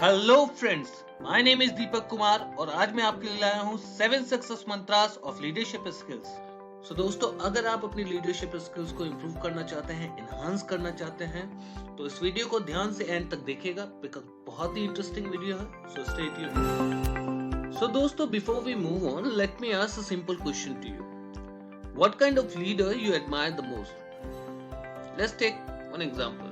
Hello friends, my name is Deepak Kumar और आज मैं आपके लिए लाया हूँ 7 success mantras of leadership skills. So दोस्तों, अगर आप अपनी लीडरशिप स्किल्स को इंप्रूव करना चाहते हैं, एनहांस करना चाहते हैं, तो इस वीडियो को ध्यान से एंड तक देखिएगा बिकॉज़ बहुत ही इंटरेस्टिंग वीडियो है। So stay tuned. सो दोस्तों, before we move on, let me ask a simple question to you. What kind of leader you admire the most? Let's take one example.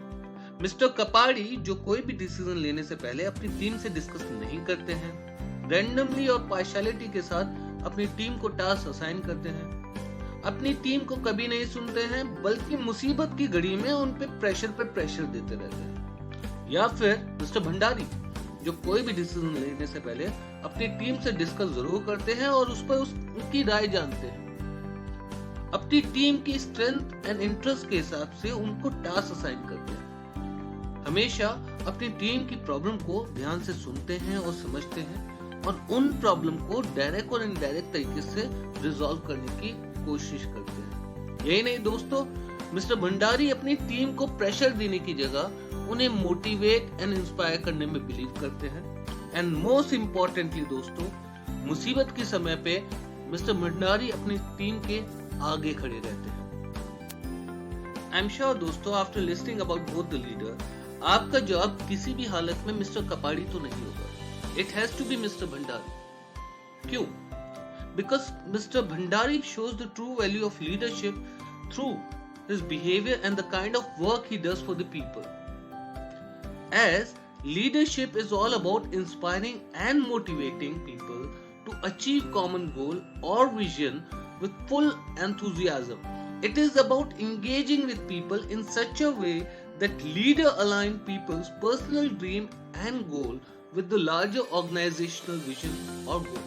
Mister Kapadi जो कोई भी decision लेने से पहले अपनी team से discuss नहीं करते हैं, रैंडमली और पार्शियलिटी के साथ अपनी टीम को टास्क असाइन करते हैं, अपनी टीम को कभी नहीं सुनते हैं बल्कि मुसीबत की घड़ी में उन पे प्रेशर देते रहते हैं। या फिर मिस्टर भंडारी जो कोई भी डिसीजन लेने से पहले अपनी टीम से डिस्कस जरूर करते हैं और उस पर उनकी राय जानते हैं, अपनी टीम की स्ट्रेंथ एंड इंटरेस्ट के हिसाब से उनको टास्क असाइन करते हैं, हमेशा अपनी टीम की प्रॉब्लम को ध्यान से सुनते हैं और समझते हैं और उन प्रॉब्लम को डायरेक्ट और इनडायरेक्ट तरीके से रिजॉल्व करने की कोशिश करते हैं। यही नहीं दोस्तों, मिस्टर भंडारी अपनी टीम को प्रेशर देने की जगह उन्हें मोटिवेट एंड इंस्पायर करने में बिलीव करते हैं। एंड मोस्ट इम्पोर्टेंटली दोस्तों, मुसीबत के समय पे मिस्टर भंडारी अपनी टीम के आगे खड़े रहते हैं। आई एम श्योर दोस्तों, after listing about both the leader, आपका जॉब किसी भी हालत में मिस्टर कपाड़ी तो नहीं होगा। It has to be mister Bhandari. क्यों? Because mister Bhandari shows the true value of leadership through his behavior and the kind of work he does for the people. As leadership is all about inspiring and motivating people to achieve common goal or vision with full enthusiasm. It is about engaging with people in such a way that leader align people's personal dream and goal with the larger organizational vision or goal.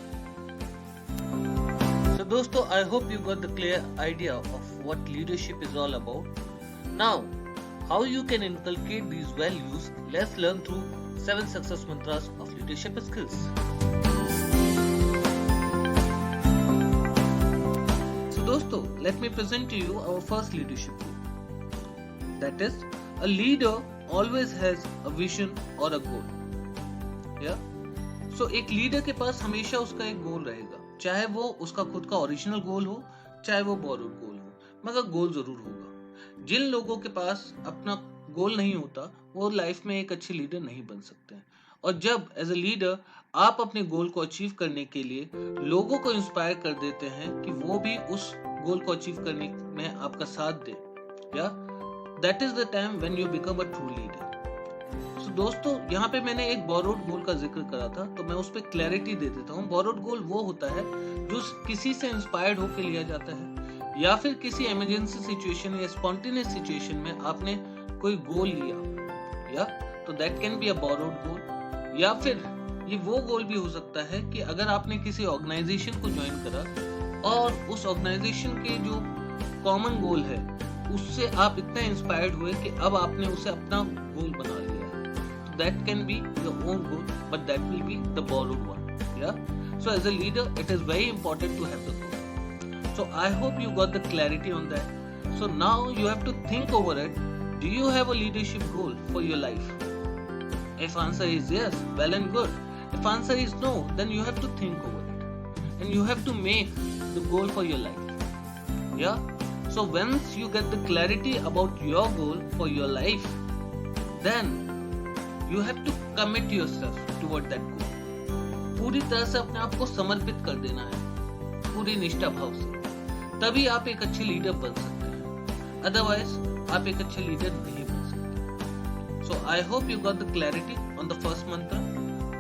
So दोस्तों, I hope you got the clear idea of what leadership is all about. Now, how you can inculcate these values, let's learn through 7 success mantras of leadership skills. So दोस्तों, let me present to you our first leadership goal. That is, a leader always has a vision or a goal. Yeah? So एक leader के पास हमेशा उसका एक गोल रहेगा, चाहे वो उसका खुद का ओरिजिनल गोल हो, चाहे वो बोरोड गोल हो, मगर गोल जरूर होगा। जिन लोगों के पास अपना गोल नहीं होता, वो लाइफ में एक अच्छे लीडर नहीं बन सकते हैं। और जब एज ए लीडर आप अपने गोल को अचीव करने के लिए लोगों को इंस्पायर कर देते हैं कि वो भी उस गोल को अचीव करने में आपका साथ दे, या that is the time when you become a true leader. So दोस्तों, यहाँ पे मैंने एक बोरोड गोल का जिक्र करा था, तो मैं उस पर क्लैरिटी दे देता हूँ। बोरोड गोल वो होता है जो किसी से इंस्पायर्ड होकर लिया जाता है, या फिर किसी इमरजेंसी सिचुएशन या स्पॉन्टेनियस सिचुएशन में आपने कोई गोल लिया, या तो that can be a borrowed goal. या फिर ये वो गोल भी हो सकता है कि अगर आपने किसी ऑर्गेनाइजेशन को ज्वाइन करा और उस ऑर्गेनाइजेशन के जो कॉमन गोल है उससे आप इतना इंस्पायर्ड हुए कि अब आपने उसे अपना गोल बना लिया है, तो that can be your own goal, but that will be the borrowed one. या so as a leader it is very important to have the goal. So I hope you got the clarity on that. So now you have to think over it. Do you have a leadership goal for your life? If answer is yes, well and good. If answer is no, then you have to think over it and you have to make the goal for your life. Yeah? So once you get the clarity about your goal for your life, then you have to commit yourself toward that goal. पूरी तरह से अपने आप को समर्पित कर देना है, पूरी निष्ठा भाव से, तभी आप एक अच्छे लीडर बन सकते हैं। अदरवाइज आप एक अच्छे लीडर नहीं बन सकते। So I hope you got the clarity on the first mantra.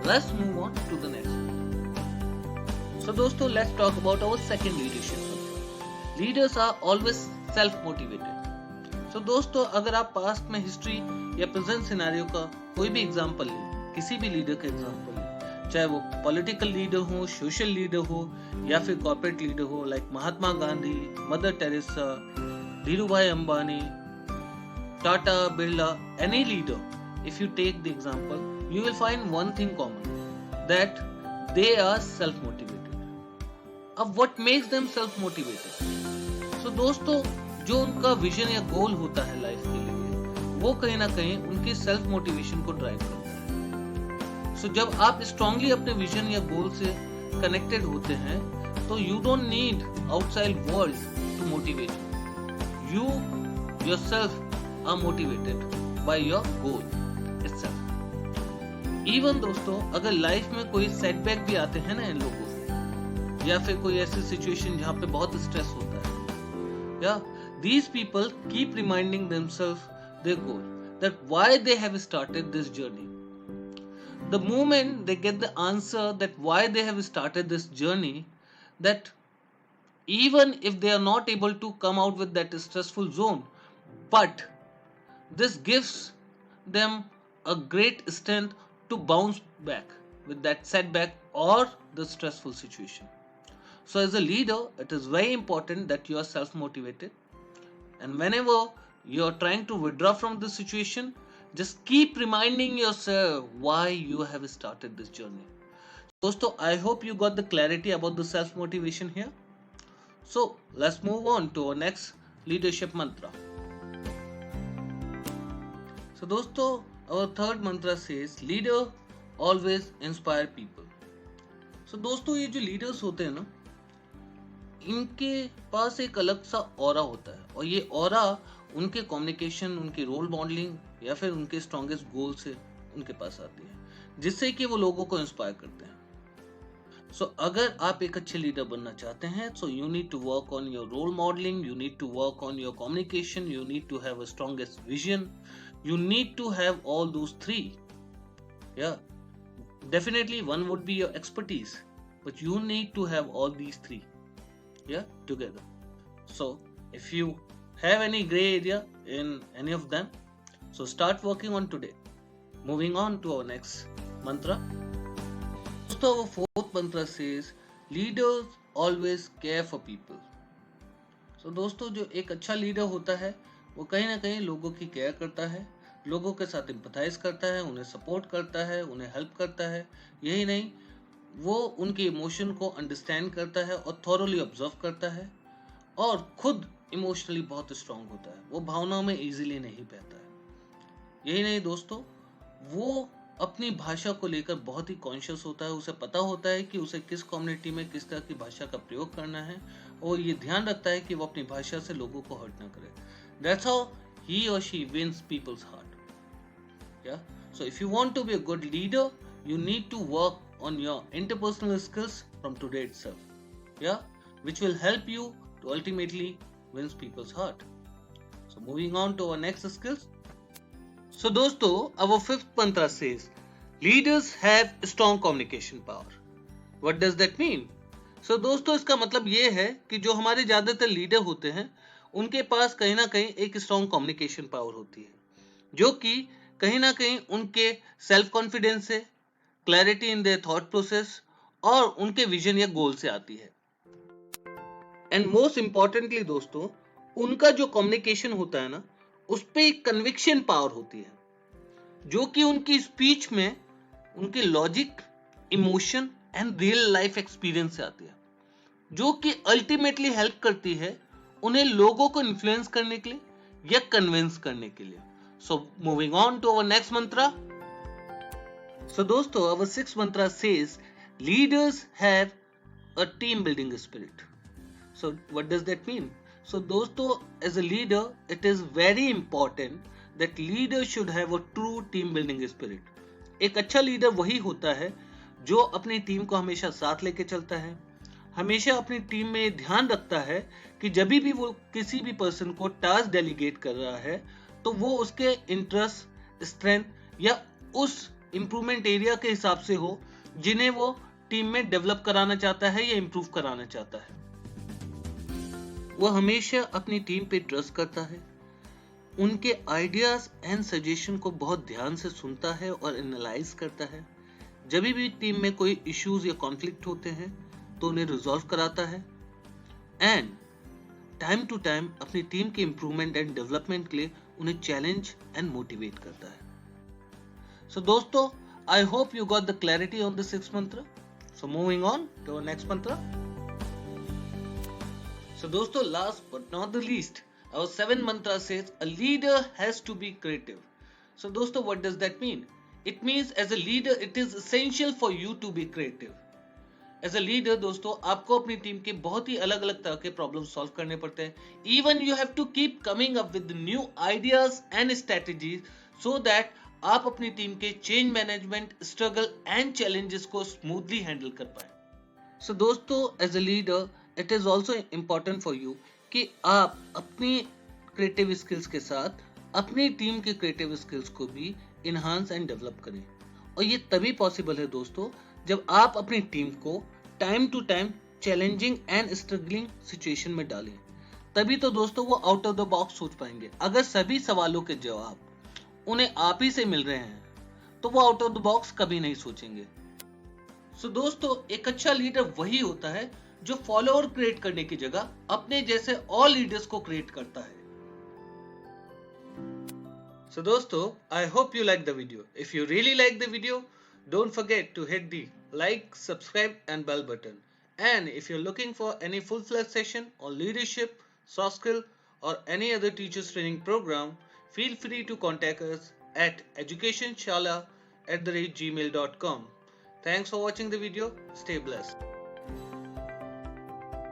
Let's move on to the next. So दोस्तों, let's talk about our second leadership. Leaders are always self-motivated. So दोस्तों, अगर आप पास्ट में history या present scenario का कोई भी example लें, किसी भी लीडर का एग्जांपल लें, चाहे वो पॉलिटिकल लीडर हो, सोशल लीडर हो, या फिर कॉर्पोरेट लीडर हो, like Mahatma Gandhi, mother Teresa, Dhirubhai Ambani, Tata, Birla, any leader, if you take the example, you will find one thing common, that they are self-motivated. अब what makes them self-motivated? So दोस्तों, जो उनका vision या गोल होता है लाइफ के लिए, वो कहीं ना कहीं उनकी सेल्फ मोटिवेशन को ड्राइव करता है। So जब आप strongly अपने विजन या गोल से कनेक्टेड होते हैं तो you don't need outside world to motivate you. You yourself are motivated by your goal itself. Even दोस्तों अगर लाइफ में कोई सेटबैक भी आते हैं ना इन लोगों से, या फिर कोई ऐसी सिचुएशन जहाँ पे बहुत स्ट्रेस होता है, या these people keep reminding themselves their goal, that why they have started this journey. The moment they get the answer that why they have started this journey, that even if they are not able to come out with that stressful zone, but this gives them a great strength to bounce back with that setback or the stressful situation. So as a leader, it is very important that you are self motivated, and whenever you are trying to withdraw from the situation, just keep reminding yourself why you have started this journey. Dosto, I hope you got the clarity about the self motivation here. So let's move on to our next leadership mantra. So dosto, our third mantra says leader always inspire people. So दोस्तों ये जो leaders होते हैं ना, इनके पास एक अलग सा ऑरा होता है, और ये ऑरा उनके कम्युनिकेशन, उनकी रोल मॉडलिंग या फिर उनके स्ट्रॉन्गेस्ट गोल से उनके पास आती है, जिससे कि वो लोगों को इंस्पायर करते हैं. सो अगर आप एक अच्छे लीडर बनना चाहते हैं, so you need to work on your role modelling, you need to work on your communication, you need to have a strongest vision, you need to have all those three. Yeah, definitely one would be your expertise, but you need to have all these three, yeah, together. So if you have any gray area in any of them, so start working on today. Moving on to our next mantra. So our fourth mantra says leaders always care for people. So दोस्तों जो एक अच्छा leader होता है वो कहीं ना कहीं लोगों की केयर करता है, लोगों के साथ एम्पथाइज करता है, उन्हें सपोर्ट करता है, उन्हें हेल्प करता है. यही नहीं, वो उनके इमोशन को अंडरस्टैंड करता है और थॉरोली ऑब्जर्व करता है, और खुद इमोशनली बहुत स्ट्रांग होता है, वो भावनाओं में इजीली नहीं बहता है. यही नहीं दोस्तों, वो अपनी भाषा को लेकर बहुत ही कॉन्शियस होता है, उसे पता होता है कि उसे किस कम्युनिटी में किस तरह की भाषा का प्रयोग करना है, और ये ध्यान रखता है कि वो अपनी भाषा से लोगों को हर्ट ना करे. That's how he or she wins people's heart. Yeah. So if you want to be a good leader, you need to work on your interpersonal skills from today itself. Yeah, which will help you to ultimately win people's heart. So moving on to our next skills. So दोस्तों, our fifth mantra says leaders have strong communication power. What does that mean? So दोस्तों इसका मतलब ये है कि जो हमारे ज्यादातर लीडर होते हैं उनके पास कहीं ना कहीं एक स्ट्रॉन्ग कम्युनिकेशन पावर होती है, जो कि कहीं ना कहीं उनके सेल्फ कॉन्फिडेंस से, clarity in their thought process और उनके विजन या गोल से आती है. एंड मोस्ट इंपॉर्टेंटली दोस्तों, उनका जो कम्युनिकेशन होता है ना, उस पे एक कन्विक्शन पावर होती है, जो कि उनकी स्पीच में उनके logic, emotion and real life experience से आती है, जो कि अल्टीमेटली हेल्प करती है उन्हें लोगों को इन्फ्लुएंस करने के लिए या कन्विंस करने के लिए. So moving on to our next mantra. So दोस्तों our sixth mantra says leaders have a team building spirit. So what does that mean? So दोस्तों as a leader it is very important that leader should have a true team building spirit. एक अच्छा leader वही होता है जो अपनी team को हमेशा साथ लेके चलता है, हमेशा अपनी टीम में ध्यान रखता है कि जब भी वो किसी भी पर्सन को टास्क डेलीगेट कर रहा है तो वो उसके इंटरेस्ट, स्ट्रेंथ या उस इंप्रूवमेंट एरिया के हिसाब से हो जिन्हें वो टीम में डेवलप कराना चाहता है या इंप्रूव कराना चाहता है. वो हमेशा अपनी टीम पे ट्रस्ट करता है, उनके आइडियाज एंड सजेशन को बहुत ध्यान से सुनता है और एनालाइज करता है. जब भी टीम में कोई इश्यूज या कॉन्फ्लिक्ट होते हैं तो उन्हें रिजॉल्व कराता है, एंड टाइम टू टाइम अपनी टीम के इंप्रूवमेंट एंड डेवलपमेंट के लिए उन्हें चैलेंज एंड मोटिवेट करता है. सो दोस्तों, I hope you got the clarity on the sixth mantra. So moving on to our next mantra. So दोस्तों, last but not the least, our seventh mantra says a leader has to be creative. So दोस्तों, what does that mean? It means as a leader it is essential for you to be creative. As a leader दोस्तों आपको अपनी team के बहुत ही अलग अलग तरह के प्रॉब्लम सॉल्व करने पड़ते हैं. Even you have to keep coming up with new ideas and strategies so that आप अपनी टीम के change management struggle and challenges को स्मूथली हैंडल कर पाए. सो दोस्तों as a leader it is also important for you कि आप अपनी क्रिएटिव स्किल्स के साथ अपनी टीम के क्रिएटिव स्किल्स को भी इनहांस एंड डेवलप करें. और ये तभी पॉसिबल है दोस्तों जब आप अपनी टीम को time to time challenging and struggling situation में डालें. तभी तो दोस्तों वो आउट ऑफ द बॉक्स सोच पाएंगे. अगर सभी सवालों के जवाब उन्हें आप ही से मिल रहे हैं तो वो आउट ऑफ द बॉक्स कभी नहीं सोचेंगे. सो दोस्तों एक अच्छा लीडर वही होता है जो फॉलोअर क्रिएट करने की जगह अपने जैसे और लीडर्स को क्रिएट करता है. So दोस्तों, I hope you like the video. If you really like the video, don't forget to hit the like, subscribe and bell button. And if you're looking for any full-fledged session on leadership, soft skill or any other teachers training program, feel free to contact us at educationshala@gmail.com. Thanks for watching the video. Stay blessed.